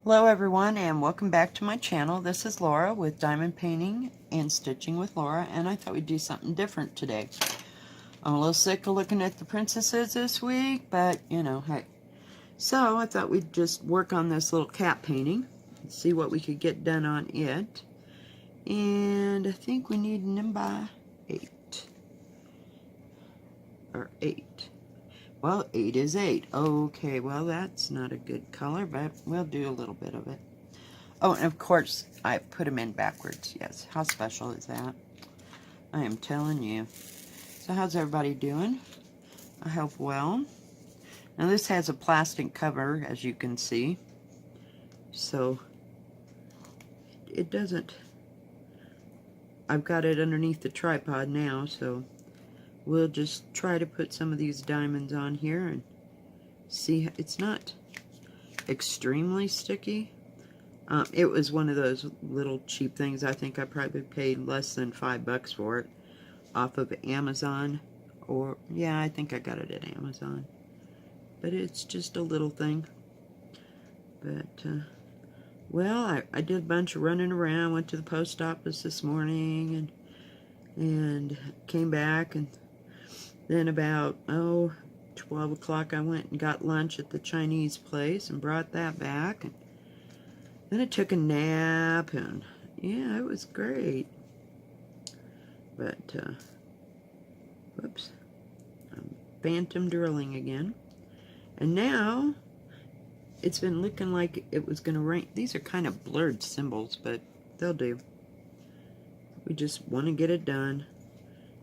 Hello everyone and welcome back to my channel. This is Laura with Diamond Painting and Stitching with Laura, and I thought we'd do something different today. I'm a little sick of looking at the princesses this week, but you know, hey. So I thought we'd just work on this little cat painting and see what we could get done on it. And I think we need them by 8. Or 8. Well, 8 is 8. Okay, well that's not a good color, but we'll do a little bit of it. Oh, and of course, I put them in backwards. Yes, how special is that? I am telling you. So how's everybody doing? I hope well. Now this has a plastic cover, as you can see. So it doesn't... I've got it underneath the tripod now, so we'll just try to put some of these diamonds on here and see. It's not extremely sticky. It was one of those little cheap things. I think I probably paid less than $5 for it off of Amazon. Or, yeah, I think I got it at Amazon. But it's just a little thing. But, well, I did a bunch of running around. Went to the post office this morning and came back, and then about 12 o'clock I went and got lunch at the Chinese place and brought that back, and then I took a nap, and yeah, it was great. But whoops, I'm phantom drilling again, and now it's been looking like it was gonna rain. These are kind of blurred symbols, but they'll do. We just want to get it done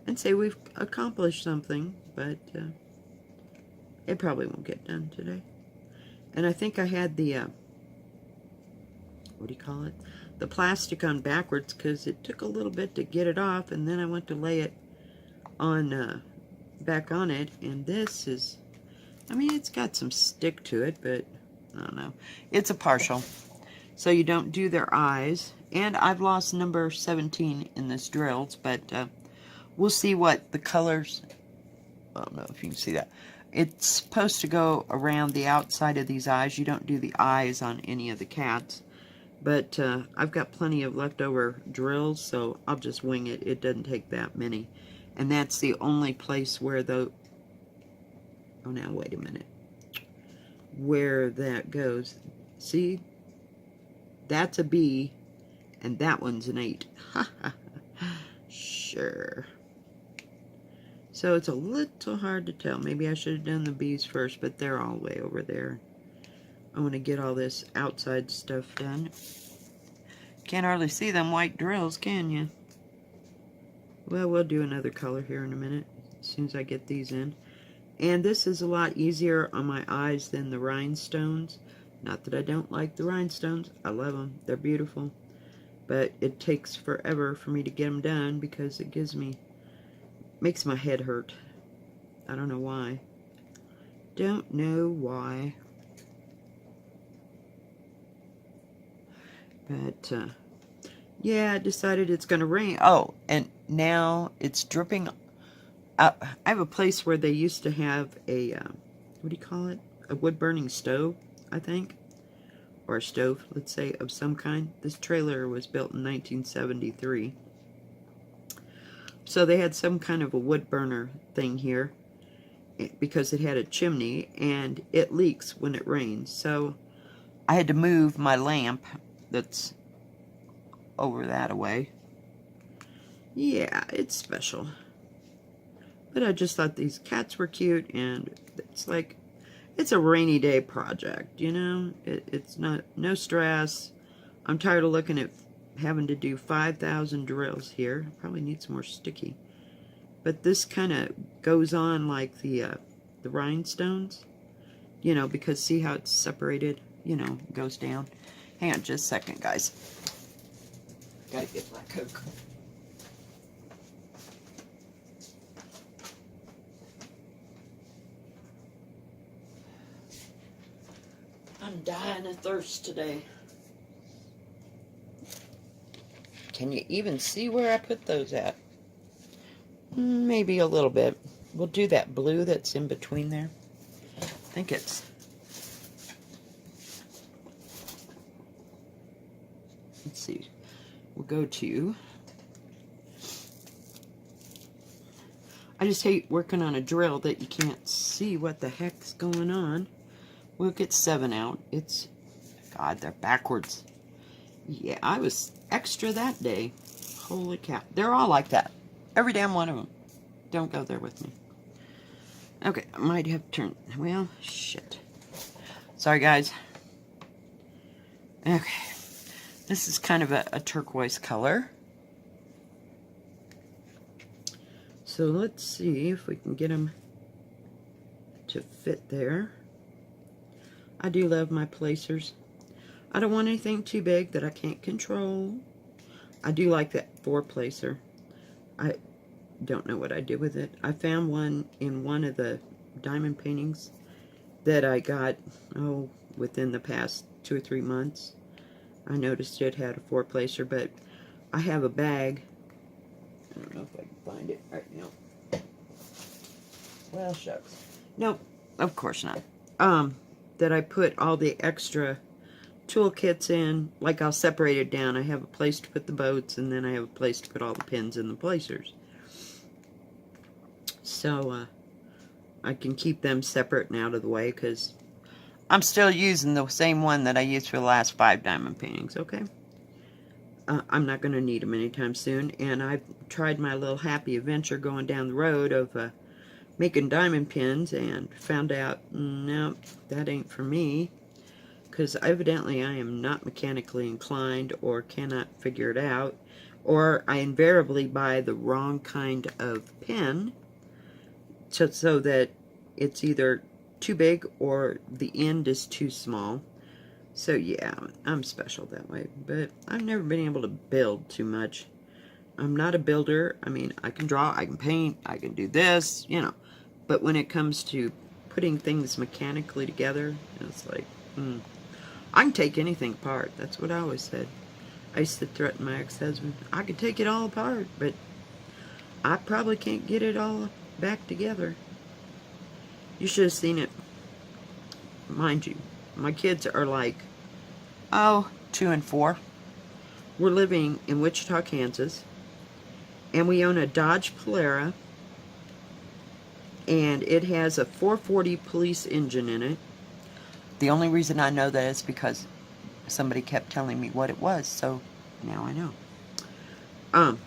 and say we've accomplished something, but it probably won't get done today. And I think I had the, what do you call it? The plastic on backwards because it took a little bit to get it off, and then I went to lay it on, back on it, and this is, I mean, it's got some stick to it, but I don't know. It's a partial, so you don't do their eyes. And I've lost number 17 in this drills, but we'll see what the colors, I don't know if you can see that. It's supposed to go around the outside of these eyes. You don't do the eyes on any of the cats. But I've got plenty of leftover drills, so I'll just wing it. It doesn't take that many. And that's the only place where the... Oh, now, wait a minute. Where that goes. See? That's a B, and that one's an 8. Sure. So it's a little hard to tell. Maybe I should have done the B's first, but they're all way over there. I want to get all this outside stuff done. Can't hardly see them white drills, can you? Well, we'll do another color here in a minute, as soon as I get these in. And this is a lot easier on my eyes than the rhinestones. Not that I don't like the rhinestones. I love them. They're beautiful. But it takes forever for me to get them done because it makes my head hurt. I don't know why. Don't know why. But, yeah, I decided it's going to rain. Oh, and now it's dripping. I have a place where they used to have a, what do you call it? A wood-burning stove, I think. Or a stove, let's say, of some kind. This trailer was built in 1973. So they had some kind of a wood burner thing here because it had a chimney and it leaks when it rains. So I had to move my lamp that's over that away. Yeah, it's special. But I just thought these cats were cute, and it's like, it's a rainy day project, you know? It's not, no stress. I'm tired of looking at having to do 5,000 drills here. Probably need some more sticky. But this kind of goes on like the rhinestones, you know, because see how it's separated, you know, goes down. Hang on just a second, guys. Gotta get my Coke. I'm dying of thirst today. Can you even see where I put those at? Maybe a little bit. We'll do that blue that's in between there. I think it's let's see, we'll go to, I just hate working on a drill that you can't see what the heck's going on. We'll get 7 out. It's, God, they're backwards. Yeah, I was extra that day. Holy cow. They're all like that. Every damn one of them. Don't go there with me. Okay, I might have to turn, well, shit. Sorry, guys. Okay. This is kind of a turquoise color. So let's see if we can get them to fit there. I do love my placers. I don't want anything too big that I can't control. I do like that 4-placer. I don't know what I did with it. I found one in one of the diamond paintings that I got, oh, within the past 2 or 3 months. I noticed it had a 4-placer, but I have a bag. I don't know if I can find it right now. Well, shucks. Nope, of course not. That I put all the extra toolkits in. Like, I'll separate it down. I have a place to put the boats, and then I have a place to put all the pins and the placers. So, I can keep them separate and out of the way, because I'm still using the same one that I used for the last 5 diamond paintings, okay? I'm not going to need them anytime soon, and I've tried my little happy adventure going down the road of making diamond pins, and found out, no, that ain't for me, because evidently I am not mechanically inclined, or cannot figure it out, or I invariably buy the wrong kind of pin, so that it's either too big or the end is too small. So yeah, I'm special that way, but I've never been able to build too much. I'm not a builder. I mean, I can draw, I can paint, I can do this, you know, but when it comes to putting things mechanically together, it's like, I can take anything apart. That's what I always said. I used to threaten my ex-husband, I could take it all apart, but I probably can't get it all back together. You should have seen it. Mind you, my kids are like, 2 and 4. We're living in Wichita, Kansas, and we own a Dodge Polara, and it has a 440 police engine in it. The only reason I know that is because somebody kept telling me what it was, so now I know.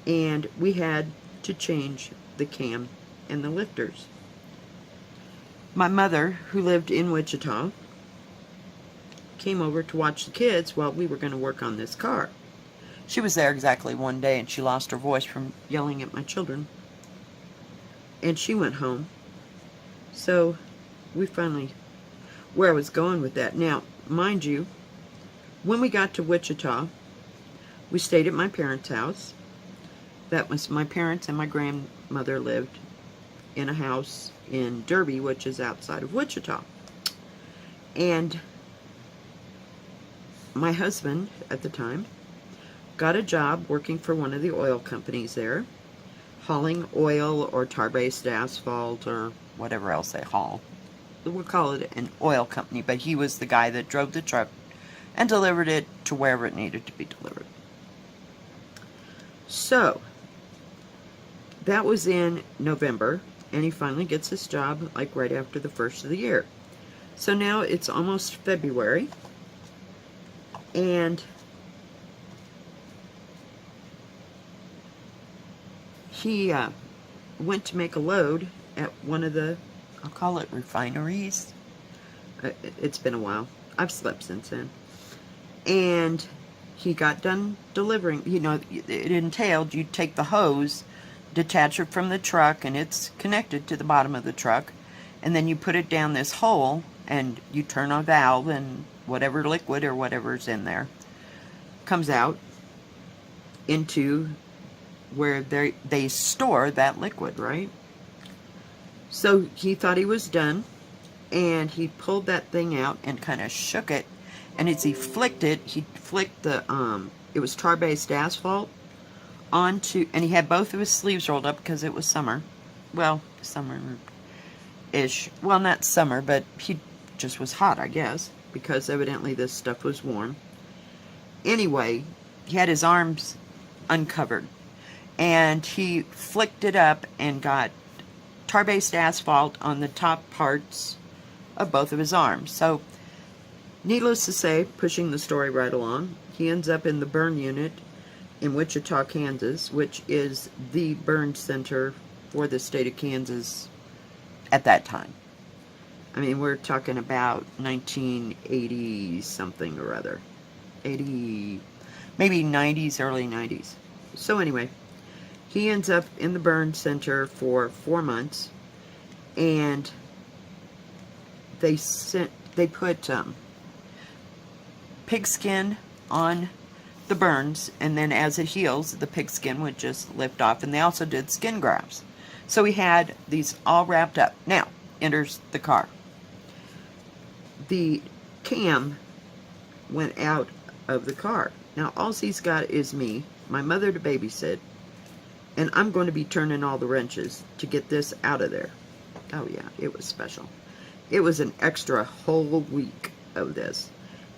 And we had to change the cam and the lifters. My mother, who lived in Wichita, came over to watch the kids while we were going to work on this car. She was there exactly one day, and she lost her voice from yelling at my children. And she went home. So we finally, where I was going with that. Now, mind you, when we got to Wichita, we stayed at my parents' house. That was my parents and my grandmother lived in a house in Derby, which is outside of Wichita. And my husband, at the time, got a job working for one of the oil companies there, hauling oil or tar-based asphalt or whatever else they haul. We'll call it an oil company, but he was the guy that drove the truck and delivered it to wherever it needed to be delivered. So, that was in November, and he finally gets his job like right after the first of the year. So now it's almost February, and he went to make a load at one of the, I'll call it refineries. It's been a while. I've slept since then. And he got done delivering. You know, it entailed you take the hose, detach it from the truck, and it's connected to the bottom of the truck. And then you put it down this hole, and you turn a valve, and whatever liquid or whatever's in there comes out into where they store that liquid, right? So he thought he was done, and he pulled that thing out and kind of shook it, and as he flicked it, he flicked the, it was tar-based asphalt onto, and he had both of his sleeves rolled up because it was summer. Well, summer-ish. Well, not summer, but he just was hot, I guess, because evidently this stuff was warm. Anyway, he had his arms uncovered. And he flicked it up and got tar-based asphalt on the top parts of both of his arms. So, needless to say, pushing the story right along, he ends up in the burn unit in Wichita, Kansas, which is the burn center for the state of Kansas at that time. I mean, we're talking about 1980 something or other. 80, maybe 90s, early 90s. So anyway, he ends up in the burn center for 4 months, and they put pigskin on the burns, and then as it heals, the pigskin would just lift off, and they also did skin grafts. So he had these all wrapped up. Now, enters the car. The cam went out of the car. Now, all he's got is me, my mother to babysit, and I'm going to be turning all the wrenches to get this out of there. Oh yeah, it was special. It was an extra whole week of this.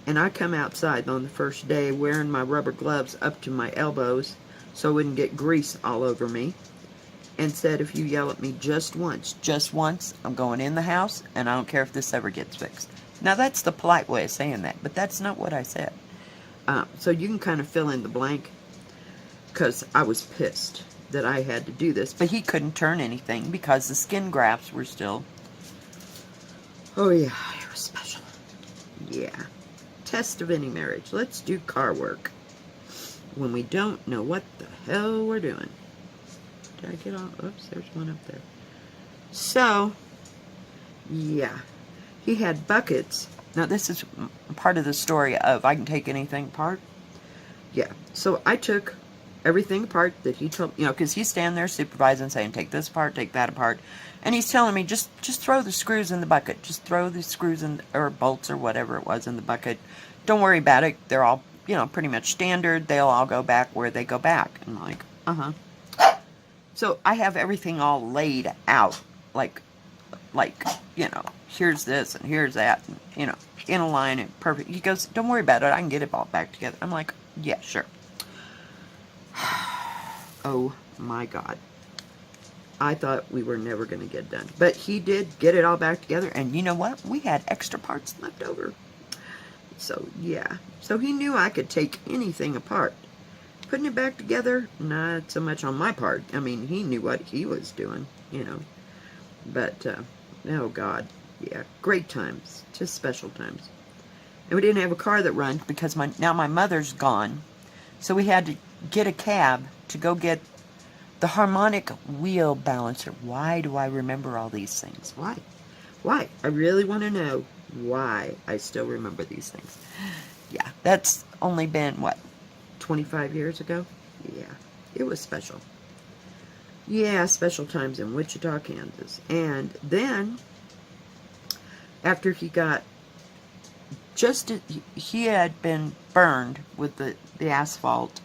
And I come outside on the first day wearing my rubber gloves up to my elbows so I wouldn't get grease all over me, and said, if you yell at me just once, I'm going in the house, and I don't care if this ever gets fixed. Now, that's the polite way of saying that, but that's not what I said. So you can kind of fill in the blank, because I was pissed that I had to do this, but he couldn't turn anything because the skin grafts were still... Oh yeah, it was special. Yeah. Test of any marriage. Let's do car work when we don't know what the hell we're doing. Did I get all... Oops, there's one up there. So, yeah. He had buckets. Now, this is part of the story of I can take anything apart. Yeah. So, I took everything apart that he told... You know, because he's standing there supervising, saying, take this apart, take that apart. And he's telling me, just throw the screws in the bucket. Just throw the screws in, or bolts or whatever it was in the bucket. Don't worry about it. They're all, you know, pretty much standard. They'll all go back where they go back. And I'm like, uh-huh. So I have everything all laid out. Like, you know, here's this and here's that. And, you know, in a line and perfect. He goes, don't worry about it. I can get it all back together. I'm like, yeah, sure. Oh, my God. I thought we were never going to get done. But he did get it all back together. And you know what? We had extra parts left over. So, yeah. So he knew I could take anything apart. Putting it back together, not so much on my part. I mean, he knew what he was doing, you know. But, oh God. Yeah, great times. Just special times. And we didn't have a car that runs because now my mother's gone. So we had to get a cab to go get the harmonic wheel balancer. Why do I remember all these things? Why? Why? I really want to know why I still remember these things. Yeah, that's only been, what, 25 years ago? Yeah, it was special. Yeah, special times in Wichita, Kansas. And then, after he got, he had been burned with the asphalt,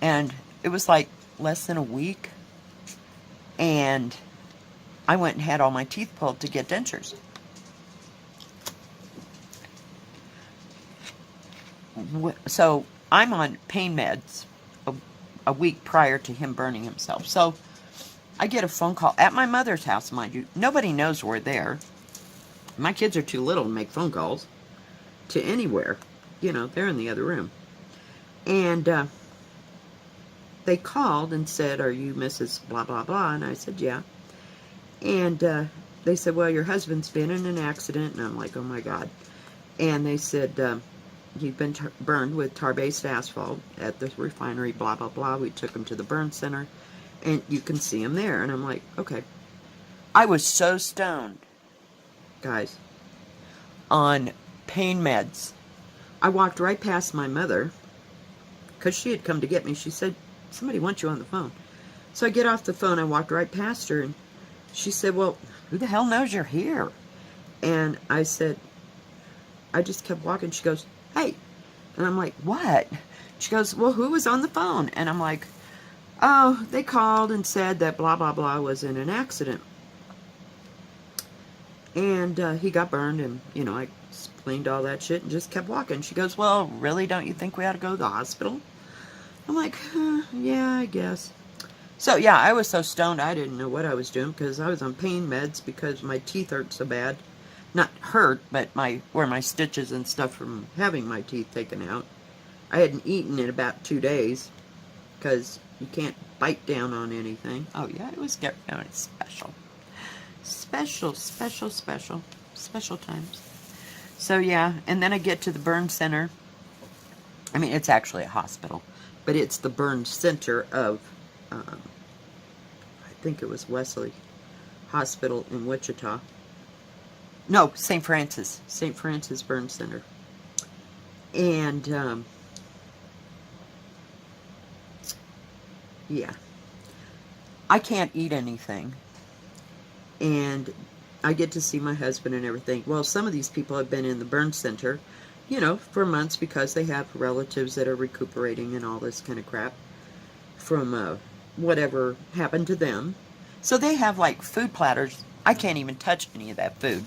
and it was like less than a week, and I went and had all my teeth pulled to get dentures. So I'm on pain meds a week prior to him burning himself. So I get a phone call at my mother's house, mind you. Nobody knows we're there. My kids are too little to make phone calls to anywhere. You know, they're in the other room. And they called and said, are you Mrs. blah, blah, blah? And I said, yeah. And they said, well, your husband's been in an accident. And I'm like, oh, my God. And they said, he'd been burned with tar-based asphalt at the refinery, blah, blah, blah. We took him to the burn center, and you can see him there. And I'm like, okay. I was so stoned, guys, on pain meds. I walked right past my mother, because she had come to get me. She said, somebody wants you on the phone. So I get off the phone, I walked right past her, and she said, well, who the hell knows you're here? And I said, I just kept walking. She goes, hey. And I'm like, what? She goes, well, who was on the phone? And I'm like, oh, they called and said that blah, blah, blah was in an accident. And he got burned, and, you know, I explained all that shit and just kept walking. She goes, well, really, don't you think we ought to go to the hospital? I'm like, yeah, I guess. So, yeah, I was so stoned I didn't know what I was doing because I was on pain meds because my teeth hurt so bad. Not hurt, but where my stitches and stuff from having my teeth taken out. I hadn't eaten in about 2 days because you can't bite down on anything. Oh, yeah, it was special. Special, special, special. Special times. So, yeah, and then I get to the burn center. I mean, it's actually a hospital, but it's the burn center of, I think it was Wesley Hospital in Wichita. No, St. Francis. St. Francis Burn Center. And, yeah. I can't eat anything. And I get to see my husband and everything. Well, some of these people have been in the burn center, you know, for months because they have relatives that are recuperating and all this kind of crap from whatever happened to them. So they have, like, food platters. I can't even touch any of that food.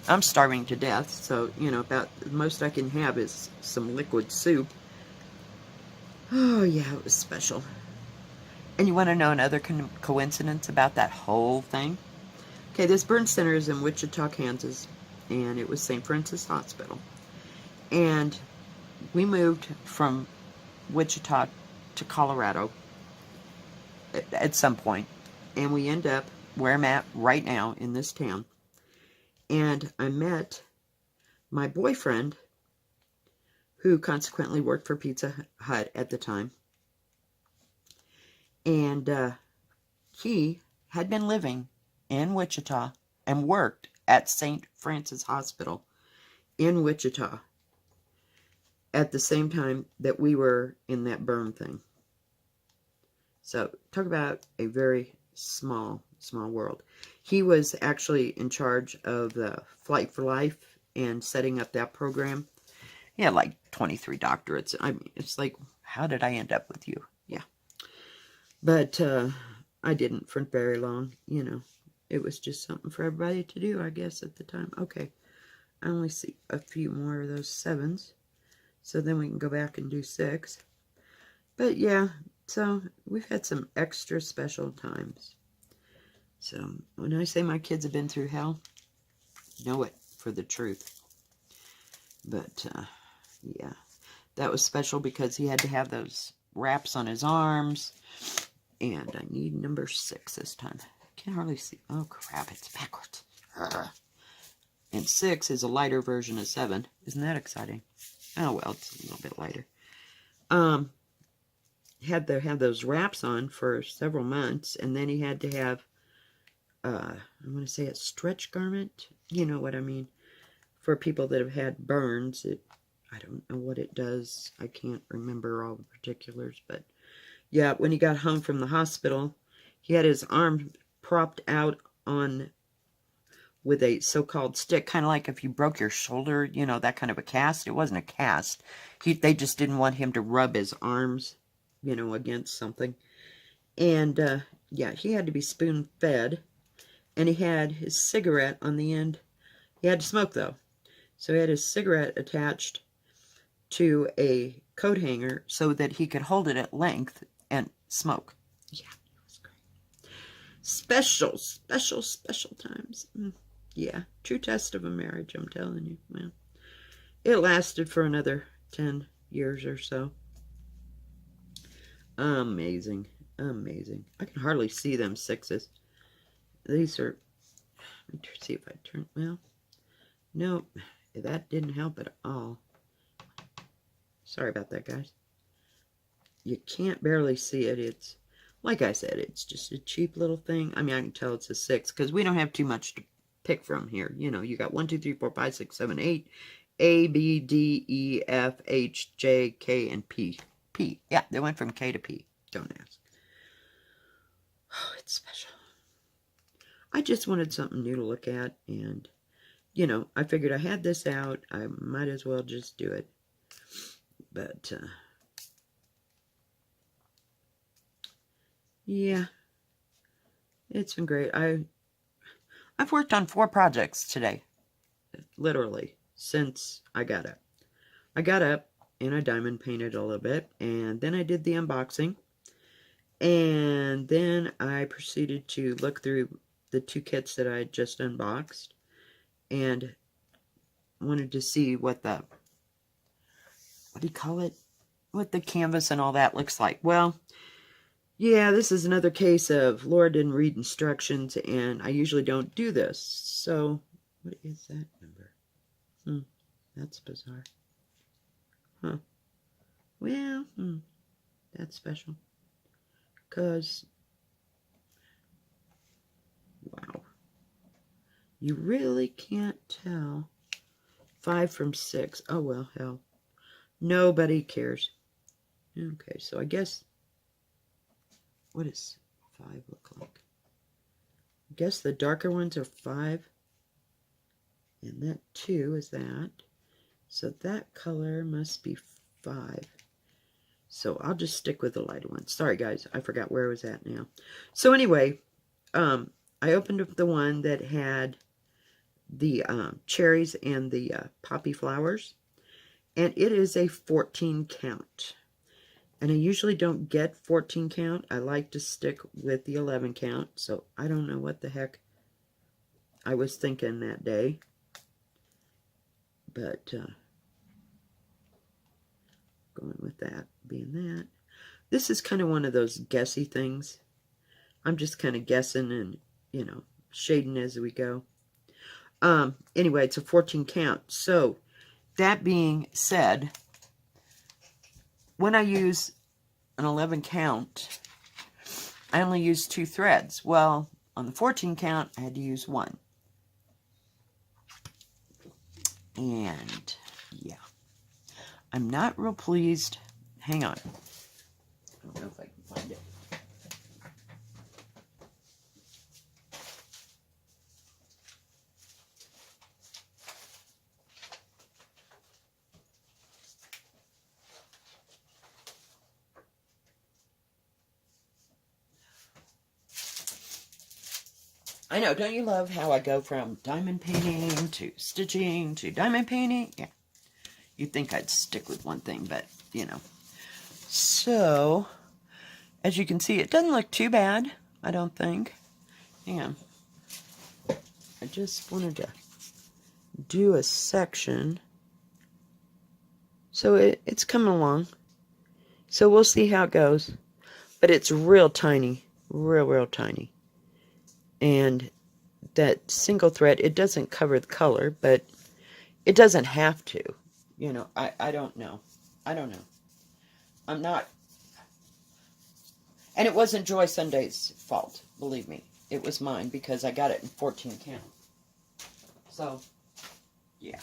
I'm starving to death, so, you know, about the most I can have is some liquid soup. Oh, yeah, it was special. And you want to know another coincidence about that whole thing? Okay, this burn center is in Wichita, Kansas, and it was St. Francis Hospital. And we moved from Wichita to Colorado at some point, and we end up where I'm at right now in this town. And I met my boyfriend, who consequently worked for Pizza Hut at the time. And he had been living in Wichita and worked at St. Francis Hospital in Wichita at the same time that we were in that burn thing. So, talk about a very small world. He was actually in charge of the Flight for Life and setting up that program. He had like 23 doctorates. I mean, it's like, how did I end up with you? Yeah. But I didn't for very long, you know. It was just something for everybody to do, I guess, at the time. Okay. I only see a few more of those 7s. So then we can go back and do 6. But yeah, so we've had some extra special times. So when I say my kids have been through hell, know it for the truth. But yeah, that was special because he had to have those wraps on his arms. And I need number 6 this time. I can hardly see. Oh crap, it's backwards. Urgh. And 6 is a lighter version of 7. Isn't that exciting? Oh well, it's a little bit lighter. Had to have those wraps on for several months, and then he had to have I'm going to say a stretch garment. You know what I mean. For people that have had burns, I don't know what it does. I can't remember all the particulars, but yeah, when he got home from the hospital, he had his arm propped out on with a so-called stick, kind of like if you broke your shoulder, you know, that kind of a cast. It wasn't a cast. They just didn't want him to rub his arms, you know, against something. And yeah, he had to be spoon-fed, and he had his cigarette on the end. He had to smoke, though. So he had his cigarette attached to a coat hanger so that he could hold it at length and smoke. Yeah, it was great. Special, special, special times. Yeah, true test of a marriage, I'm telling you. Well, it lasted for another 10 years or so. Amazing, amazing. I can hardly see them 6s. These are, let me see if I turn, well, nope, that didn't help at all. Sorry about that, guys. You can't barely see it. It's, like I said, it's just a cheap little thing. I mean, I can tell it's a 6 because we don't have too much to pick from here. You know, you got 1, 2, 3, 4, 5, 6, 7, 8, A, B, D, E, F, H, J, K, and P. P. Yeah, they went from K to P. Don't ask. Oh, it's special. I just wanted something new to look at, and, you know, I figured I had this out. I might as well just do it. But, yeah, it's been great. I've worked on 4 projects today, literally. since I got up. I got up and I diamond painted a little bit, and then I did the unboxing, and then I proceeded to look through the 2 kits that I had just unboxed and wanted to see what the, what do you call it, what the canvas and all that looks like. Well, yeah, this is another case of Lora didn't read instructions, and I usually don't do this. So, what is that number? That's bizarre. Huh. Well, that's special. Because, wow. You really can't tell 5 from 6. Oh, well, hell. Nobody cares. Okay, so I guess, what does 5 look like? I guess the darker ones are 5. And that 2 is that. So that color must be 5. So I'll just stick with the lighter one. Sorry, guys. I forgot where I was at now. So anyway, I opened up the one that had the cherries and the poppy flowers. And it is a 14 count. And I usually don't get 14 count. I like to stick with the 11 count. So I don't know what the heck I was thinking that day. But going with that being that. This is kind of one of those guessy things. I'm just kind of guessing and, you know, shading as we go. Anyway, it's a 14 count. So that being said, when I use an 11 count, I only use 2 threads. Well, on the 14 count, I had to use 1. And, yeah. I'm not real pleased. Hang on. I don't know if I can find it. I know, don't you love how I go from diamond painting to stitching to diamond painting? Yeah. You'd think I'd stick with one thing, but, you know. So, as you can see, it doesn't look too bad, I don't think. Hang on. I just wanted to do a section. So it's coming along. So we'll see how it goes. But it's real tiny. Real tiny. And that single thread, it doesn't cover the color, but it doesn't have to. You know, I don't know. I don't know. I'm not. And it wasn't Joy Sunday's fault, believe me. It was mine because I got it in 14 count. So, yeah.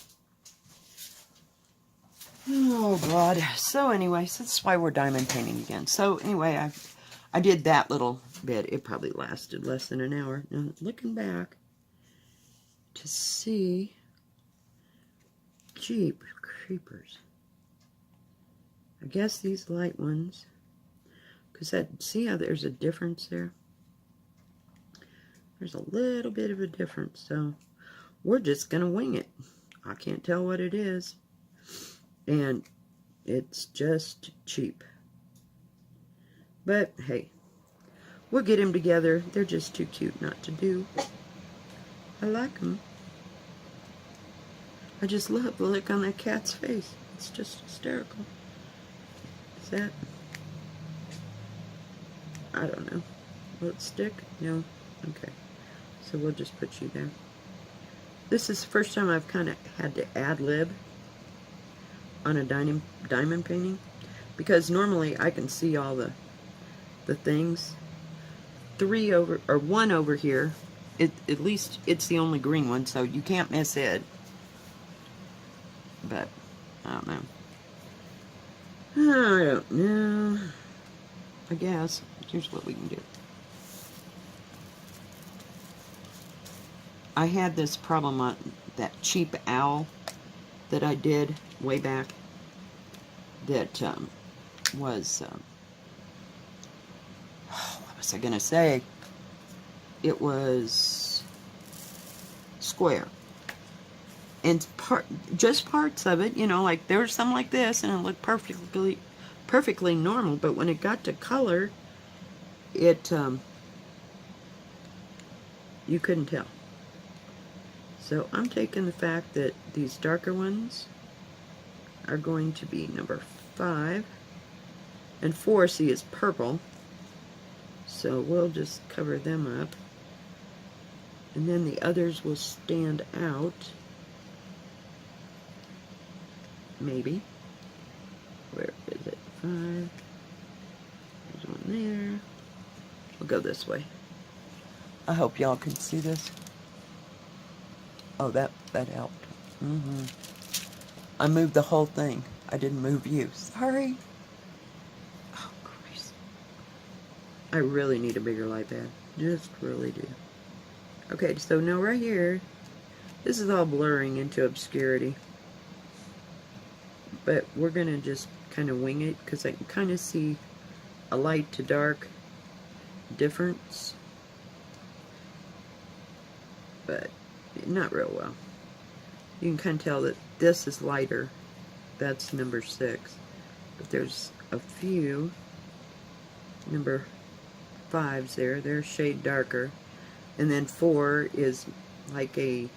Oh, God. So, anyway, so that's why we're diamond painting again. So, anyway, I did that little bit. It probably lasted less than an hour. Now, looking back to see... Jeep creepers. I guess these light ones... Because see how there's a difference there? There's a little bit of a difference. So, we're just going to wing it. I can't tell what it is. And it's just cheap. But, hey, we'll get them together. They're just too cute not to do. I like them. I just love the look on that cat's face. It's just hysterical. Is that? I don't know. Will it stick? No? Okay. So we'll just put you there. This is the first time I've kind of had to ad-lib on a diamond painting, because normally I can see all the things. 1 over here, at least it's the only green one, so you can't miss it. But I don't know. I don't know. I guess here's what we can do. I had this problem on that cheap owl that I did way back that was, what was I going to say? It was square. And just parts of it, you know, like there was some like this, and it looked perfectly normal. But when it got to color, it you couldn't tell. So I'm taking the fact that these darker ones are going to be number 5, and 4, see, is purple. So we'll just cover them up, and then the others will stand out. Maybe. Where is it? 5. There's one there. We'll go this way. I hope y'all can see this. Oh, that helped. I moved the whole thing. I didn't move you. Sorry. Oh, Christ. I really need a bigger light pad. Just really do. Okay, so now right here, this is all blurring into obscurity. But we're going to just kind of wing it, because I can kind of see a light to dark difference. But not real well. You can kind of tell that this is lighter. That's number 6. But there's a few number 5s there. They're a shade darker. And then 4 is like a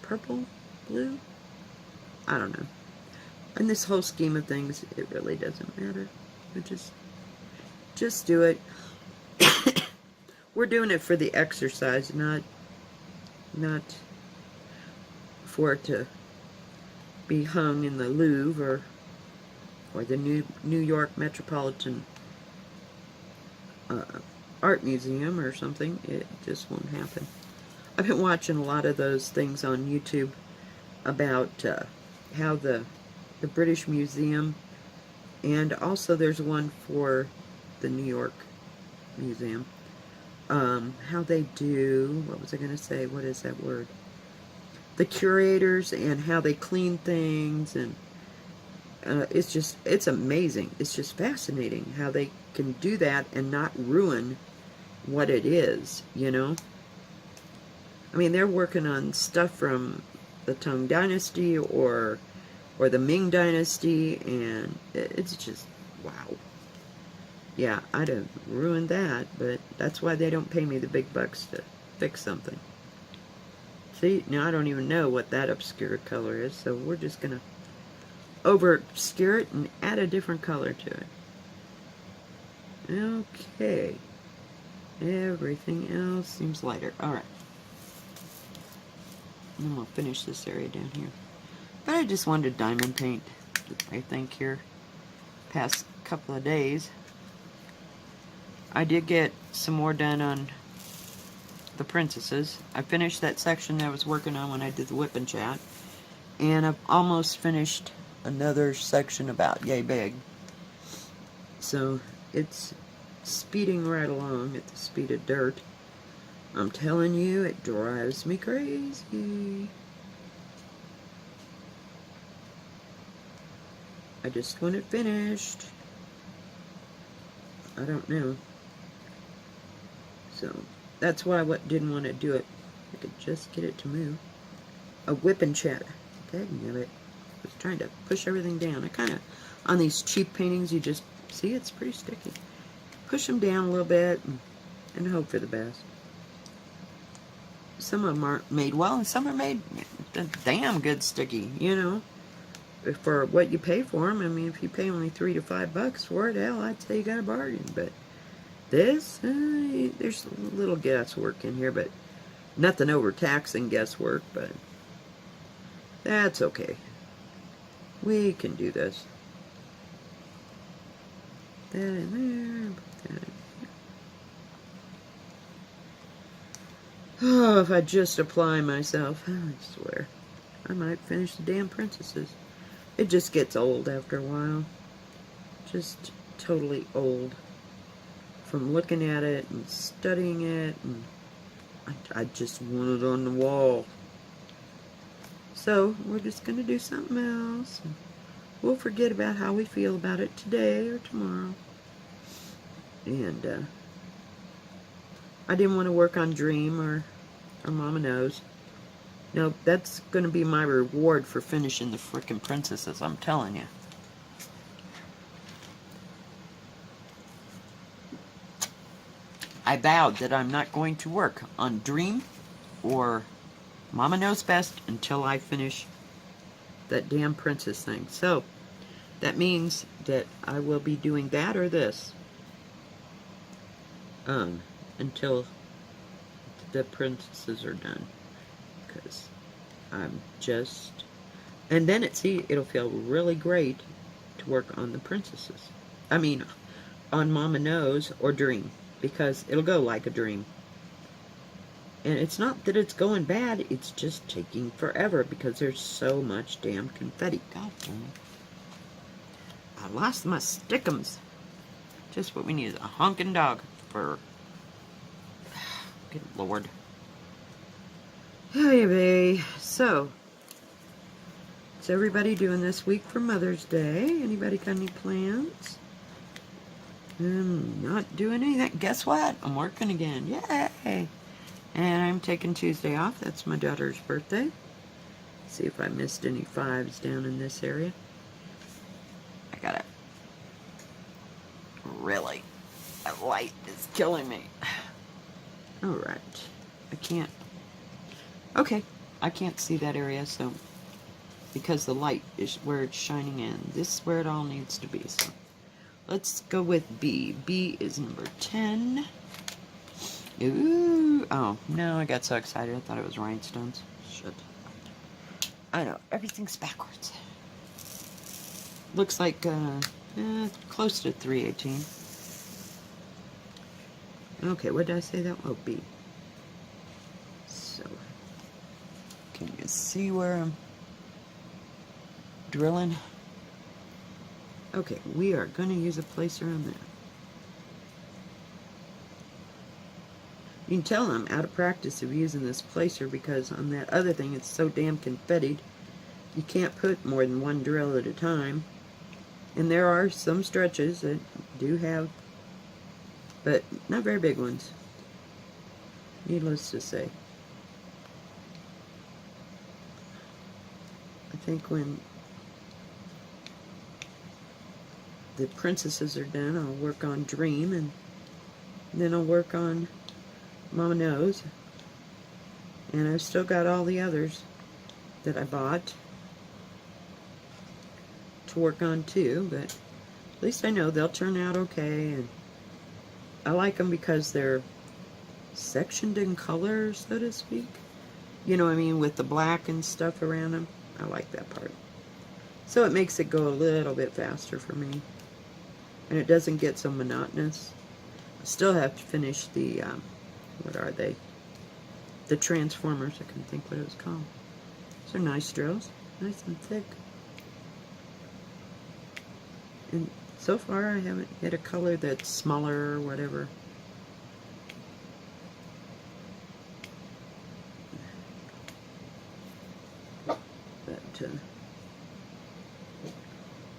purple blue? I don't know. In this whole scheme of things, it really doesn't matter. We just do it. We're doing it for the exercise, not for it to be hung in the Louvre or the New York Metropolitan Art Museum or something. It just won't happen. I've been watching a lot of those things on YouTube about how the British Museum, and also there's one for the New York Museum, how they do, what was I going to say, what is that word? The curators, and how they clean things, and it's amazing. It's just fascinating how they can do that and not ruin what it is, you know? I mean, they're working on stuff from the Tang Dynasty or the Ming Dynasty, and it's just, wow. Yeah, I'd have ruined that, but that's why they don't pay me the big bucks to fix something. See, now I don't even know what that obscure color is, so we're just going to over-obscure it and add a different color to it. Okay. Everything else seems lighter. Alright. And then we'll finish this area down here. But I just wanted diamond paint, I think, here past couple of days. I did get some more done on the princesses. I finished that section that I was working on when I did the whip and chat. And I've almost finished another section about Yay Big. So it's speeding right along at the speed of dirt. I'm telling you, it drives me crazy. I just want it finished. I don't know. So that's why I didn't want to do it. I could just get it to move. A whip and chat. Dagnit. I was trying to push everything down. I kind of, on these cheap paintings, you just see it's pretty sticky. Push them down a little bit and hope for the best. Some of them aren't made well, and some are made damn good sticky, you know. For what you pay for them, I mean, if you pay only $3 to $5 for it, hell, I'd say you got a bargain. But this, there's a little guesswork in here, but nothing overtaxing guesswork, but that's okay. We can do this. That in there, put that in here. Oh, if I just apply myself, I swear, I might finish the damn princesses. It just gets old after a while. Just totally old. From looking at it and studying it, and I just want it on the wall. So, we're just going to do something else. We'll forget about how we feel about it today or tomorrow. And, I didn't want to work on Dream or Mama Knows. No, that's going to be my reward for finishing the frickin' princesses, I'm telling you. I vowed that I'm not going to work on Dream or Mama Knows Best until I finish that damn princess thing. So, that means that I will be doing that or this. Until the princesses are done. Because I'm just... And then it'll feel really great to work on the princesses. I mean, on Mama Knows or Dream. Because it'll go like a dream. And it's not that it's going bad, it's just taking forever because there's so much damn confetti. God damn it. I lost my stickums. Just what we need is a honking dog for... Good Lord. Anyway, so... What's everybody doing this week for Mother's Day? Anybody got any plans? I'm not doing anything. Guess what? I'm working again. Yay! And I'm taking Tuesday off. That's my daughter's birthday. See if I missed any 5s down in this area. I gotta... Really? That light is killing me. Alright. I can't... Okay. I can't see that area, so... Because the light is where it's shining in. This is where it all needs to be, so... Let's go with B. B is number 10. Ooh. Oh, no, I got so excited. I thought it was rhinestones. Shit. I know. Everything's backwards. Looks like, close to 318. Okay, what did I say that? Oh, B. So, can you see where I'm drilling? Okay, we are going to use a placer on there. You can tell I'm out of practice of using this placer because on that other thing it's so damn confettied. You can't put more than one drill at a time. And there are some stretches that do have, but not very big ones. Needless to say. I think when the princesses are done, I'll work on Dream, and then I'll work on Mama Knows. And I've still got all the others that I bought to work on too, but at least I know they'll turn out okay. And I like them because they're sectioned in color, so to speak. You know what I mean, with the black and stuff around them. I like that part. So it makes it go a little bit faster for me. And it doesn't get so monotonous. I still have to finish the, what are they? The Transformers. I couldn't think what it was called. These are nice drills. Nice and thick. And so far I haven't hit a color that's smaller or whatever. But,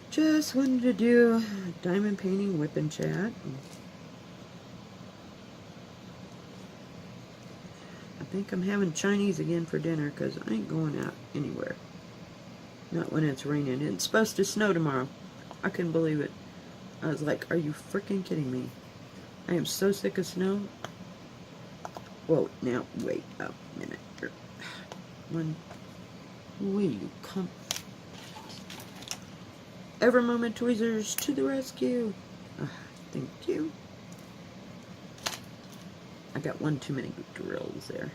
just wanted to do diamond painting, whip and chat. I think I'm having Chinese again for dinner because I ain't going out anywhere. Not when it's raining. It's supposed to snow tomorrow. I couldn't believe it. I was like, are you freaking kidding me? I am so sick of snow. Whoa, now, wait a minute. Will you come? Ever Moment Tweezers to the rescue. Thank you. I got one too many drills there.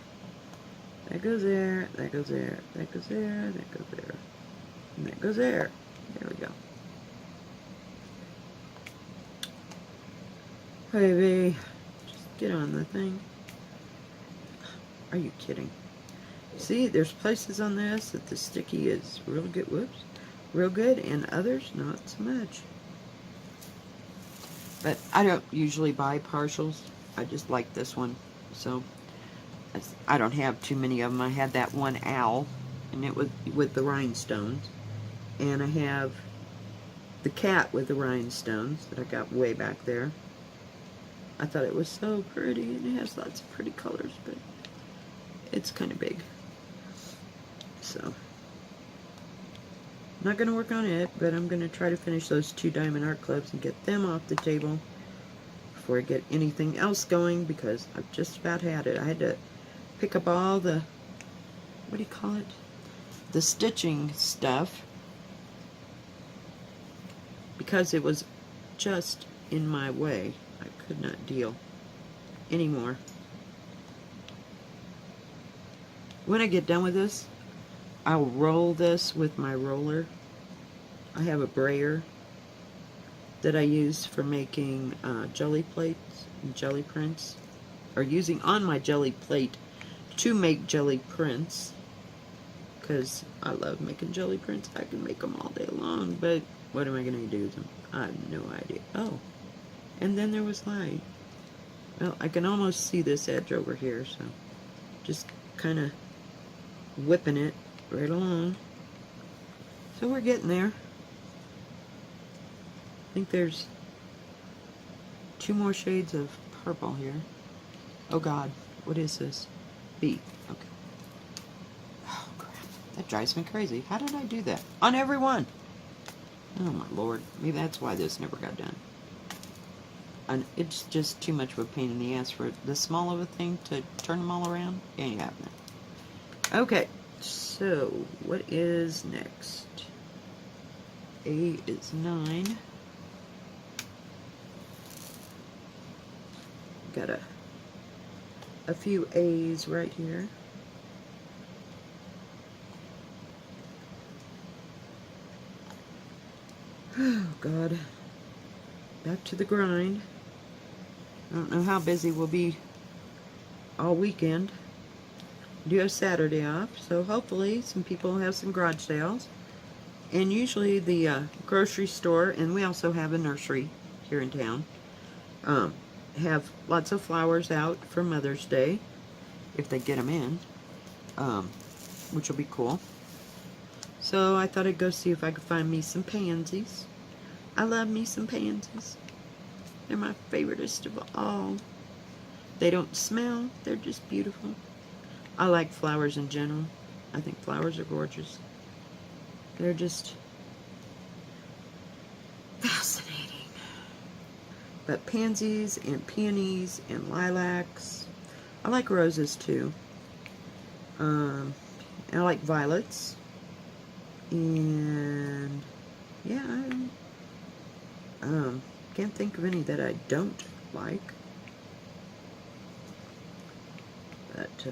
That goes there, that goes there, that goes there, that goes there, and that goes there. There we go. Baby, just get on the thing. Are you kidding? See, there's places on this that the sticky is real good. Whoops. Real good, and others not so much. But I don't usually buy partials. I just like this one, so I don't have too many of them. I had that one owl, and it was with the rhinestones, and I have the cat with the rhinestones that I got way back there. I thought it was so pretty, and it has lots of pretty colors, but it's kind of big. so I'm not going to work on it, but I'm going to try to finish those 2 diamond art clubs and get them off the table before I get anything else going, because I've just about had it. I had to pick up all the, what do you call it? The stitching stuff, because it was just in my way. I could not deal anymore. When I get done with this, I'll roll this with my roller. I have a brayer that I use for making jelly plates and jelly prints, or using on my jelly plate to make jelly prints, because I love making jelly prints. I can make them all day long, but what am I going to do with them? I have no idea. Oh, and then there was light. Well, I can almost see this edge over here, so just kind of whipping it right along. So we're getting there. I think there's 2 more shades of purple here. Oh God, what is this? B. Okay. Oh crap, that drives me crazy. How did I do that? On every one! Oh my Lord, maybe that's why this never got done. And it's just too much of a pain in the ass for this small of a thing to turn them all around. Ain't happening. Okay, so what is next? A is 9. Got a few A's right here. Oh God, back to the grind. I don't know how busy we'll be all weekend. We do have Saturday off, so hopefully some people will have some garage sales. And usually the grocery store, and we also have a nursery here in town, have lots of flowers out for Mother's Day, if they get them in, which will be cool. So I thought I'd go see if I could find me some pansies. I love me some pansies. They're my favoriteest of all. They don't smell, they're just beautiful. I like flowers in general. I think flowers are gorgeous. They're just fascinating. But pansies and peonies and lilacs. I like roses too. And I like violets. And yeah, I can't think of any that I don't like. But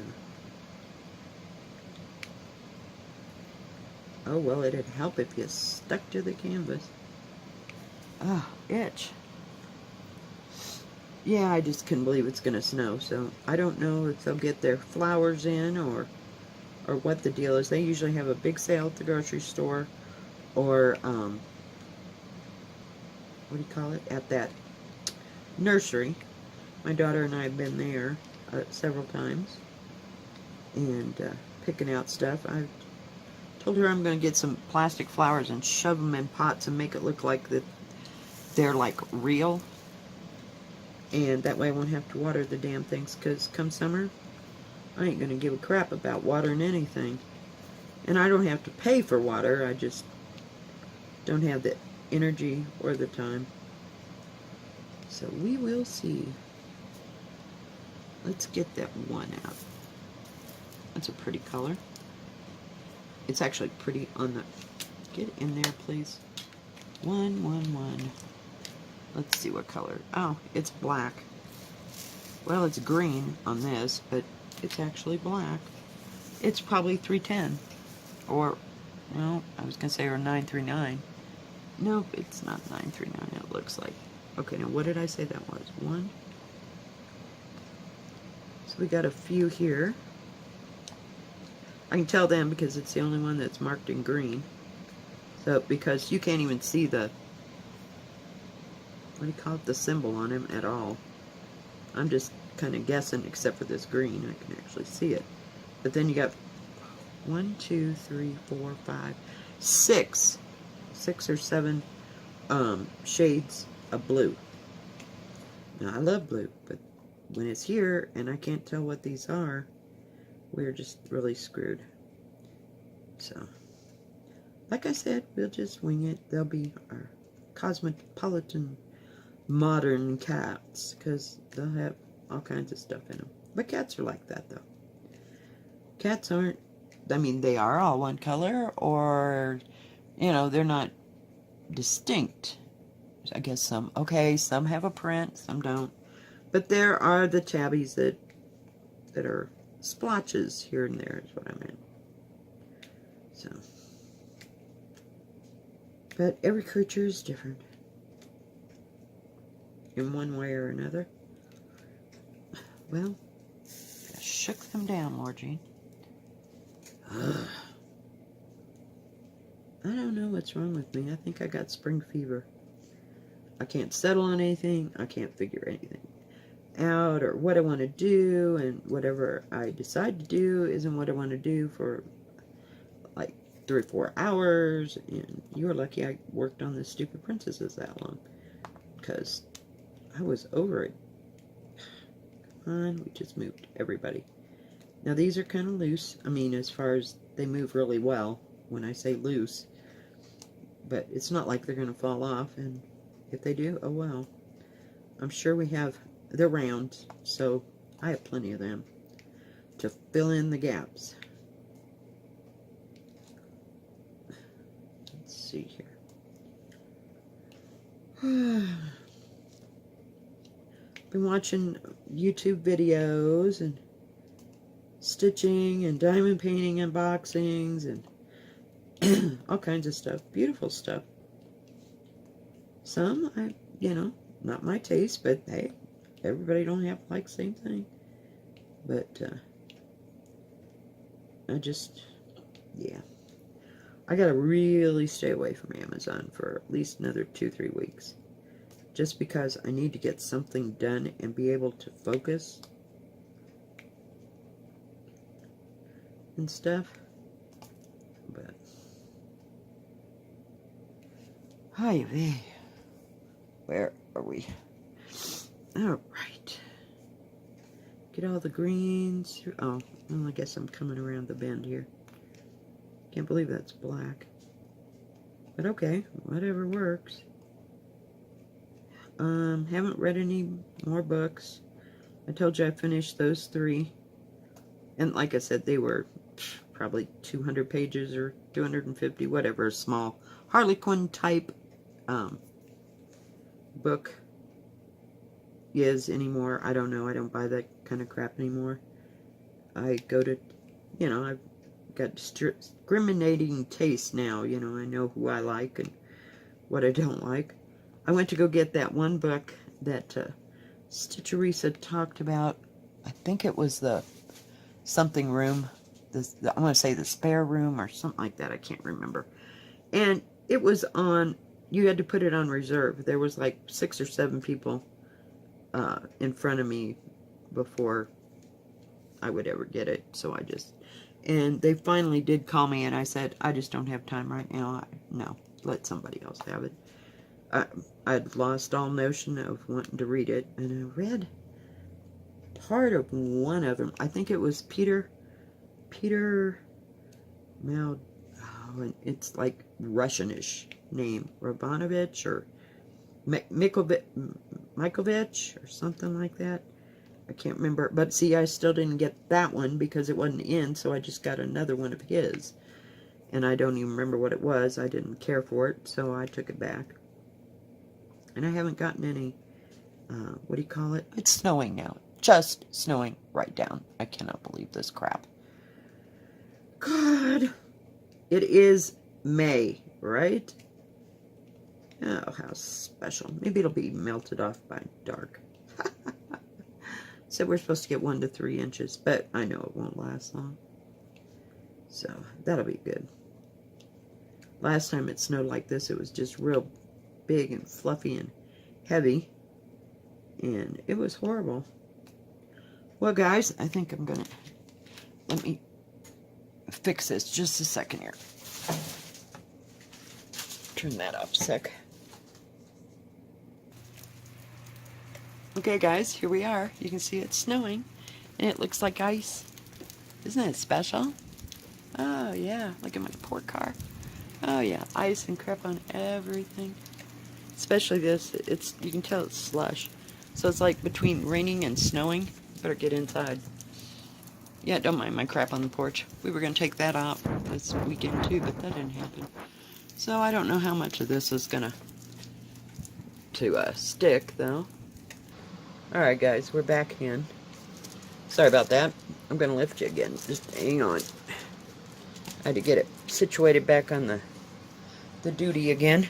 oh well, it'd help if you stuck to the canvas. Oh, itch. Yeah, I just couldn't believe it's gonna snow, so I don't know if they'll get their flowers in or what the deal is. They usually have a big sale at the grocery store, or what do you call it, at that nursery. My daughter and I have been there several times and picking out stuff. I've told her I'm going to get some plastic flowers and shove them in pots and make it look like that they're like real, and that way I won't have to water the damn things, because come summer I ain't going to give a crap about watering anything. And I don't have to pay for water, I just don't have the energy or the time. So we will see. Let's get that one out. That's a pretty color. It's actually pretty on the... Get in there, please. 1, 1, 1. Let's see what color. Oh, it's black. Well, it's green on this, but it's actually black. It's probably 310. Or, no, I was going to say, or 939. Nope, it's not 939, it looks like. Okay, now what did I say that was? 1. So we got a few here. I can tell them because it's the only one that's marked in green. So, because you can't even see the, what do you call it, the symbol on him at all. I'm just kind of guessing, except for this green, I can actually see it. But then you got 1, 2, 3, 4, 5, 6 or 7 shades of blue. Now I love blue, but when it's here and I can't tell what these are, we're just really screwed. So, like I said, we'll just wing it. They'll be our cosmopolitan modern cats, because they'll have all kinds of stuff in them. But cats are like that, though. Cats aren't, I mean, they are all one color, or, you know, they're not distinct. I guess some have a print, some don't. But there are the tabbies that are splotches here and there, is what I meant. So, but every creature is different in one way or another. Well, I shook them down, Lord Jean. I don't know what's wrong with me. I think I got spring fever. I can't settle on anything. I can't figure anything out, or what I want to do, and whatever I decide to do isn't what I want to do for like 3 or 4 hours. And you were lucky I worked on the stupid princesses that long, because I was over it. Come on, we just moved everybody. Now these are kind of loose. I mean, as far as they move really well when I say loose, but it's not like they're going to fall off, and if they do, oh well. I'm sure we have, they're round, so I have plenty of them to fill in the gaps. Let's see here. Been watching YouTube videos and stitching and diamond painting unboxings and all kinds of stuff. Beautiful stuff. Some, you know, not my taste, but hey, everybody don't have to like the same thing. But, I just, yeah. I gotta really stay away from Amazon for at least another 2-3 weeks. Just because I need to get something done and be able to focus and stuff. But, hi, vey. Where are we? Alright. Get all the greens. Oh, well, I guess I'm coming around the bend here. Can't believe that's black. But okay, whatever works. Haven't read any more books. I told you I finished those 3. And like I said, they were probably 200 pages or 250, whatever, small Harlequin type book is anymore. I don't know. I don't buy that kind of crap anymore. I go to, you know, I've got discriminating taste now. You know, I know who I like and what I don't like. I went to go get that one book that Stitcherisa talked about. I think it was the something room. I want to say the spare room or something like that. I can't remember. And it was on, you had to put it on reserve. There was like 6 or 7 people in front of me before I would ever get it. So I just, and they finally did call me, and I said, I just don't have time right now. No, let somebody else have it. I'd lost all notion of wanting to read it, and I read part of one of them. I think it was Peter Mal, oh, and it's like Russianish name, Robanovich or Mikovich or something like that. I can't remember, but see, I still didn't get that one because it wasn't in, so I just got another one of his, and I don't even remember what it was. I didn't care for it, so I took it back. And I haven't gotten any, what do you call it? It's snowing now. Just snowing right down. I cannot believe this crap. God. It is May, right? Oh, how special. Maybe it'll be melted off by dark. So we're supposed to get 1 to 3 inches, but I know it won't last long. So that'll be good. Last time it snowed like this, it was just real big and fluffy and heavy, and it was horrible. Well, guys, I think I'm gonna, let me fix this just a second here. Turn that off a sec. Okay, guys, here we are. You can see it's snowing, and it looks like ice. Isn't it special? Oh, yeah. Look at my poor car. Oh, yeah. Ice and crap on everything. Especially this. It's, you can tell it's slush. So it's like between raining and snowing. Better get inside. Yeah, don't mind my crap on the porch. We were going to take that out this weekend too, but that didn't happen. So I don't know how much of this is going to stick, though. Alright, guys, we're back in. Sorry about that. I'm going to lift you again. Just hang on. I had to get it situated back on the duty again.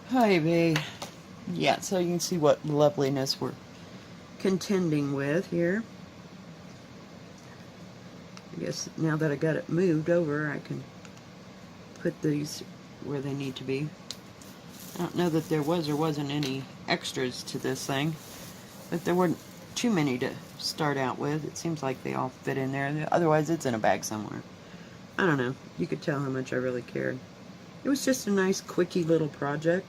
Hi, babe. Yeah, so you can see what loveliness we're contending with here. I guess now that I got it moved over, I can put these where they need to be. I don't know that there was or wasn't any extras to this thing, but there weren't too many to start out with. It seems like they all fit in there. Otherwise, it's in a bag somewhere. I don't know. You could tell how much I really cared. It was just a nice, quickie little project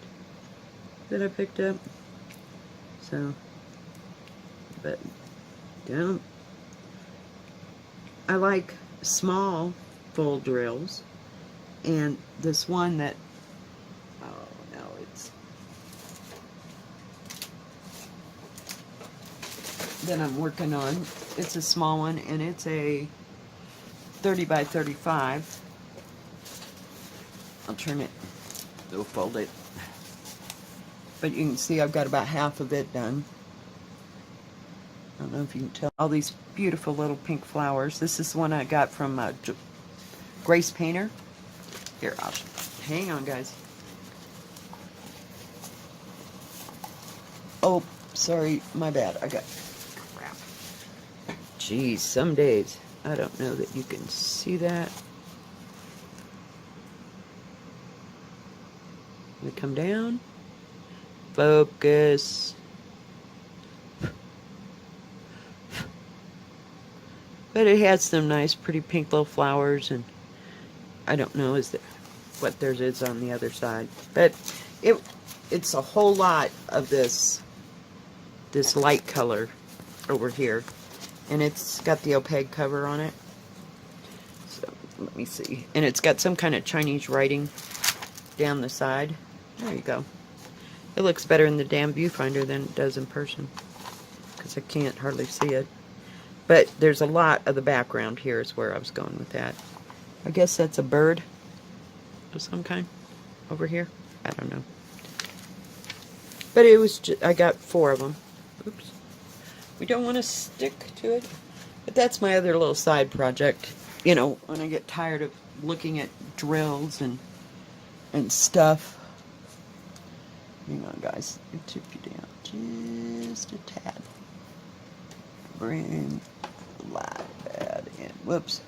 that I picked up. So, but don't. I like small full drills, and this one that, oh no, it's, that I'm working on, it's a small one, and it's a 30 by 35. I'll turn it, it'll fold it. But you can see I've got about half of it done. I don't know if you can tell. All these beautiful little pink flowers. This is the one I got from Grace Painter. Here, I'll hang on, guys. Oh, sorry, my bad. I got crap. Geez, some days I don't know that you can see that. Let me come down. Focus. But it has some nice, pretty pink little flowers, and I don't know what theirs is on the other side. But it's a whole lot of this light color over here, and it's got the opaque cover on it. So let me see, and it's got some kind of Chinese writing down the side. There you go. It looks better in the damn viewfinder than it does in person, because I can't hardly see it. But there's a lot of the background here is where I was going with that. I guess that's a bird of some kind over here. I don't know. But it was I got 4 of them. Oops. We don't want to stick to it. But that's my other little side project. You know, when I get tired of looking at drills and stuff. Hang on, guys. It took you down just a tad. Bring the light pad in. Whoops.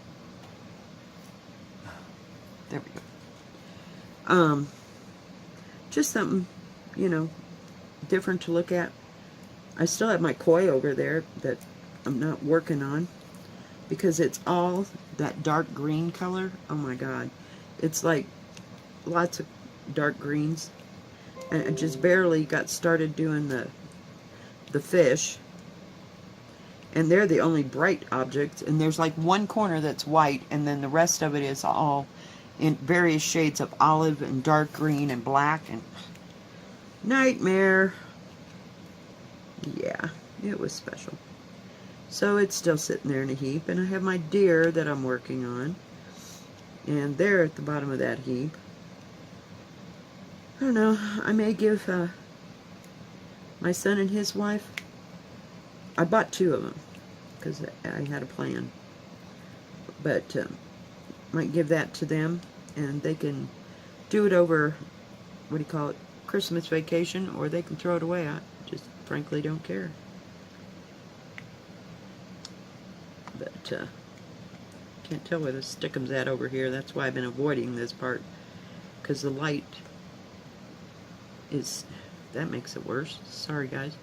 There we go. Just something, you know, different to look at. I still have my koi over there that I'm not working on because it's all that dark green color. Oh my god. It's like lots of dark greens. And I just barely got started doing the fish. And they're the only bright objects. And there's like one corner that's white, and then the rest of it is all in various shades of olive and dark green and black and nightmare. Yeah, it was special. So it's still sitting there in a heap, and I have my deer that I'm working on, and they're at the bottom of that heap. I don't know, I may give my son and his wife, I bought 2 of them because I had a plan, but might give that to them, and they can do it over, what do you call it, Christmas vacation, or they can throw it away. I just frankly don't care. But can't tell where the stick'em's at over here. That's why I've been avoiding this part, because the light is, that makes it worse. Sorry, guys.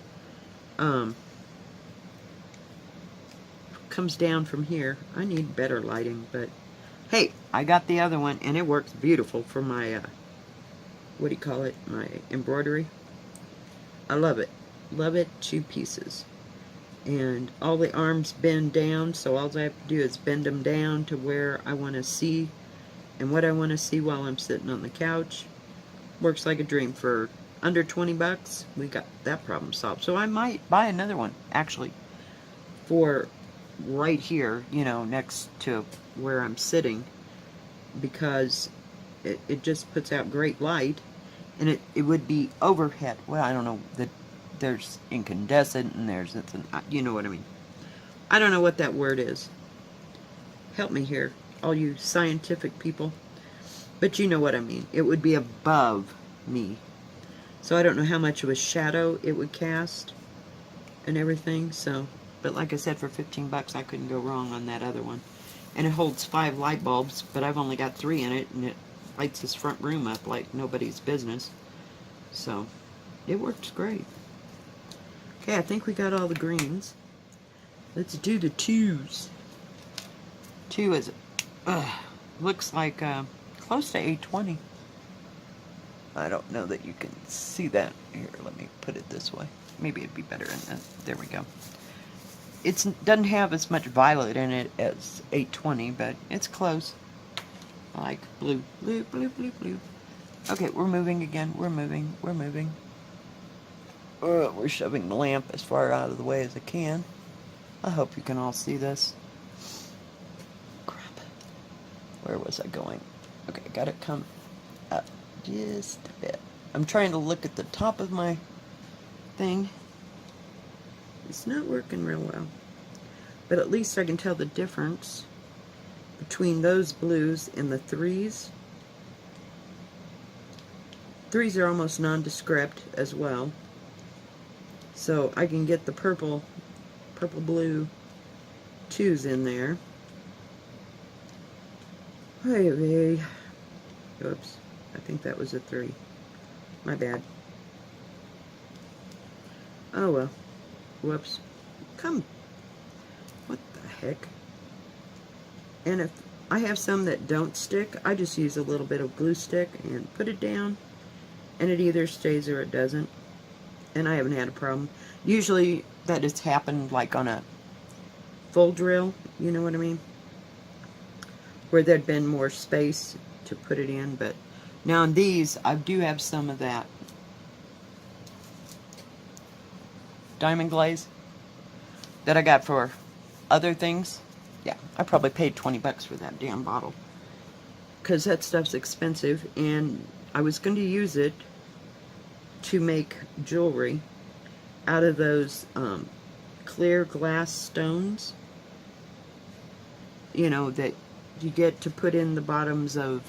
Comes down from here. I need better lighting, but hey, I got the other one, and it works beautiful for my what do you call it, my embroidery. I love it to pieces. And all the arms bend down, so all I have to do is bend them down to where I want to see and what I want to see while I'm sitting on the couch. Works like a dream. For under 20 bucks, we got that problem solved. So I might buy another one, actually, for right here, you know, next to where I'm sitting, because it just puts out great light, and it would be overhead. Well, I don't know, that there's incandescent and there's, you know what I mean. I don't know what that word is. Help me here, all you scientific people. But you know what I mean. It would be above me. So I don't know how much of a shadow it would cast and everything. So, but like I said, for 15 bucks, I couldn't go wrong on that other one. And it holds 5 light bulbs, but I've only got 3 in it, and it lights this front room up like nobody's business. So, it works great. Okay, I think we got all the greens. Let's do the 2s. 2 is, looks like close to 820. I don't know that you can see that. Here, let me put it this way. Maybe it'd be better in that. There we go. It doesn't have as much violet in it as 820, but it's close. I like blue, blue, blue, blue, blue. Okay, we're moving again. We're moving. We're moving. We're shoving the lamp as far out of the way as I can. I hope you can all see this. Crap. Where was I going? Okay, got it come up just a bit. I'm trying to look at the top of my thing. It's not working real well. But at least I can tell the difference between those blues and the 3s. 3s are almost nondescript as well. So I can get the purple blue 2s in there. Hey, oops, I think that was a 3. My bad. Oh well. Whoops. Come. What the heck? And if I have some that don't stick, I just use a little bit of glue stick and put it down, and it either stays or it doesn't. And I haven't had a problem. Usually that has happened like on a full drill, you know what I mean? Where there'd been more space to put it in, but now on these, I do have some of that diamond glaze that I got for other things. Yeah, I probably paid 20 bucks for that damn bottle, because that stuff's expensive, and I was going to use it to make jewelry out of those clear glass stones, you know, that you get to put in the bottoms of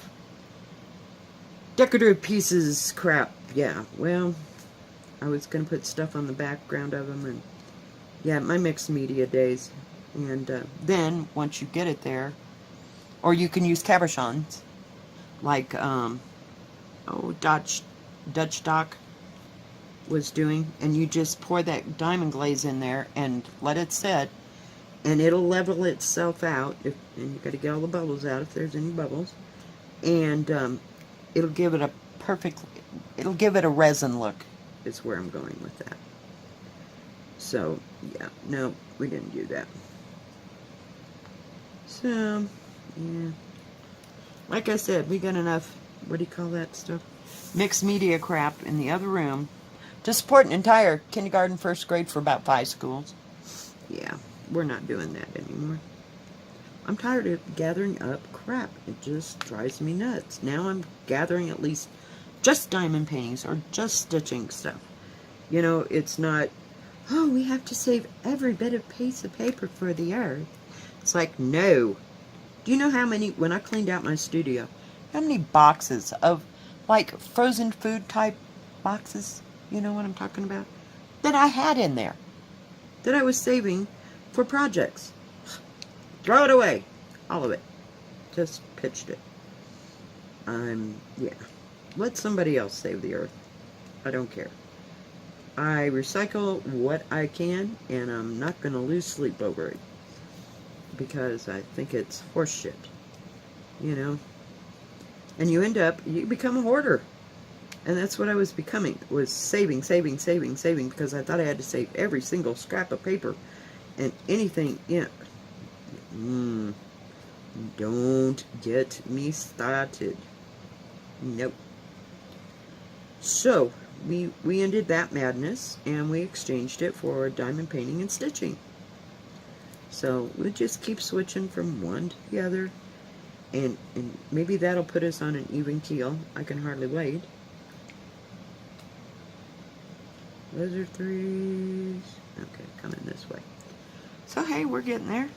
decorative pieces. Crap. Yeah, well, I was going to put stuff on the background of them, and yeah, my mixed media days. And then once you get it there, or you can use cabochons like Dutch Dock was doing, and you just pour that diamond glaze in there and let it set, and it'll level itself out. And you got to get all the bubbles out if there's any bubbles, and it'll give it a resin look, is where I'm going with that. So yeah, no, we didn't do that. So yeah, like I said, we got enough, what do you call that stuff, mixed media crap in the other room to support an entire kindergarten, first grade for about 5 schools. Yeah, we're not doing that anymore. I'm tired of gathering up crap. It just drives me nuts. Now I'm gathering at least just diamond paintings or just stitching stuff. You know, it's not, oh, we have to save every bit of piece of paper for the earth. It's like, no. Do you know how many, when I cleaned out my studio, how many boxes of, like, frozen food type boxes, you know what I'm talking about, that I had in there, that I was saving for projects? Throw it away. All of it. Just pitched it. Yeah. Let somebody else save the earth. I don't care. I recycle what I can, and I'm not going to lose sleep over it, because I think it's horse shit, you know. And you become a hoarder. And that's what I was becoming, was saving, because I thought I had to save every single scrap of paper And anything, don't get me started. Nope. So, we ended that madness, and we exchanged it for diamond painting and stitching. So, we'll just keep switching from one to the other, and maybe that'll put us on an even keel. I can hardly wait. Lizard threes. Okay, coming this way. So, hey, we're getting there.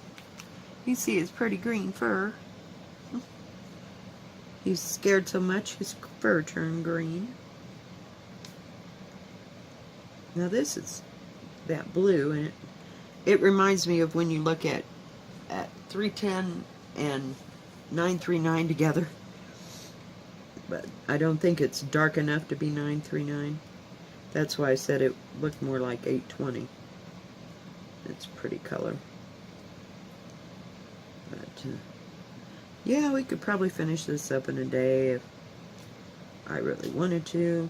You see his pretty green fur. He's scared so much his fur turned green. Now this is that blue, and it reminds me of when you look at 310 and 939 together. But I don't think it's dark enough to be 939. That's why I said it looked more like 820. It's a pretty color. But yeah, we could probably finish this up in a day if I really wanted to.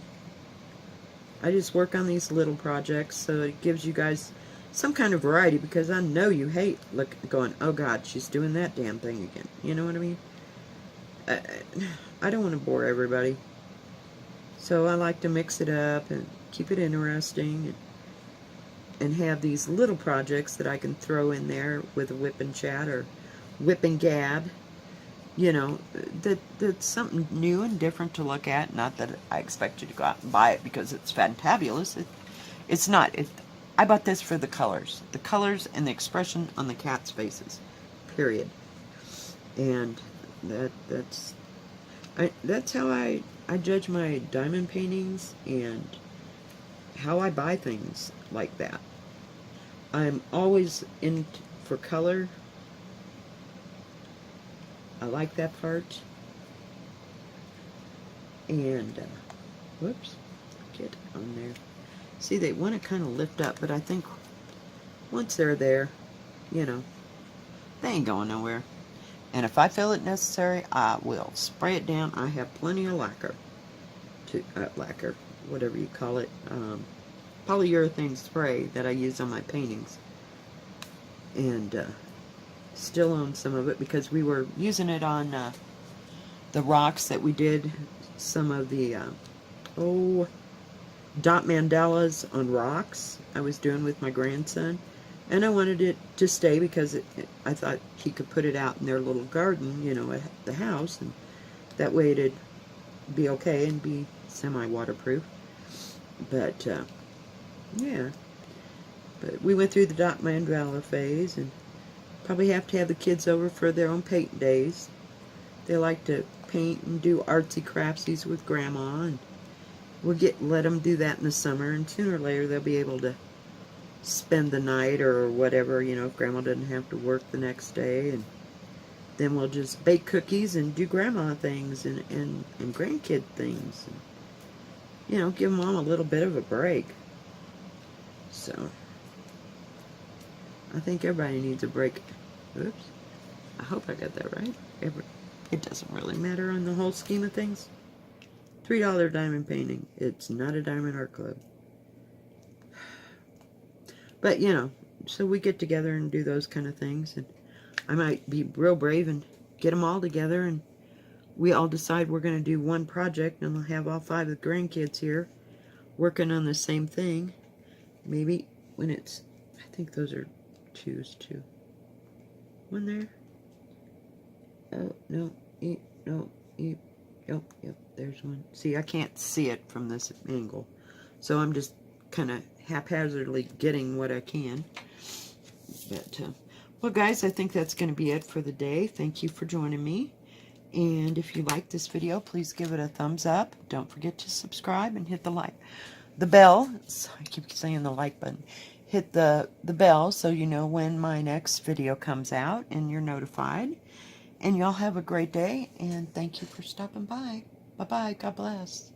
I just work on these little projects so it gives you guys some kind of variety, because I know you hate going, oh God, she's doing that damn thing again. You know what I mean? I don't want to bore everybody. So I like to mix it up and keep it interesting, and have these little projects that I can throw in there with a whip and chat or whip and gab. You know, that's something new and different to look at. Not that I expect you to go out and buy it because it's fantabulous. It's not. I bought this for the colors. The colors and the expression on the cats' faces. Period. And that's how I judge my diamond paintings and how I buy things like that. I'm always in for color. I like that part. And, whoops, get on there. See, they want to kind of lift up, but I think once they're there, you know, they ain't going nowhere. And if I feel it necessary, I will spray it down. I have plenty of lacquer, lacquer, whatever you call it, polyurethane spray that I use on my paintings. And, still own some of it because we were using it on the rocks that we did some of the dot mandalas on rocks I was doing with my grandson, and I wanted it to stay because I thought he could put it out in their little garden, you know, at the house, and that way it'd be okay and be semi-waterproof. But yeah, but we went through the dot mandala phase, and probably have to have the kids over for their own paint days. They like to paint and do artsy craftsies with Grandma, and we'll let them do that in the summer, and sooner or later they'll be able to spend the night or whatever, you know, if Grandma doesn't have to work the next day, and then we'll just bake cookies and do Grandma things and grandkid things, and, you know, give Mom a little bit of a break. So I think everybody needs a break. Oops. I hope I got that right. It doesn't really matter on the whole scheme of things. $3 diamond painting. It's not a diamond art club. But, you know, so we get together and do those kind of things. And I might be real brave and get them all together, and we all decide we're going to do one project, and we'll have all 5 of the grandkids here working on the same thing. Maybe when it's, I think those are 2s too. One there. Oh, no. No. Yep, there's one. See, I can't see it from this angle. So I'm just kind of haphazardly getting what I can. But, well, guys, I think that's going to be it for the day. Thank you for joining me. And if you like this video, please give it a thumbs up. Don't forget to subscribe and hit the bell. I keep saying the like button. Hit the bell so you know when my next video comes out and you're notified. And y'all have a great day, and thank you for stopping by. Bye-bye. God bless.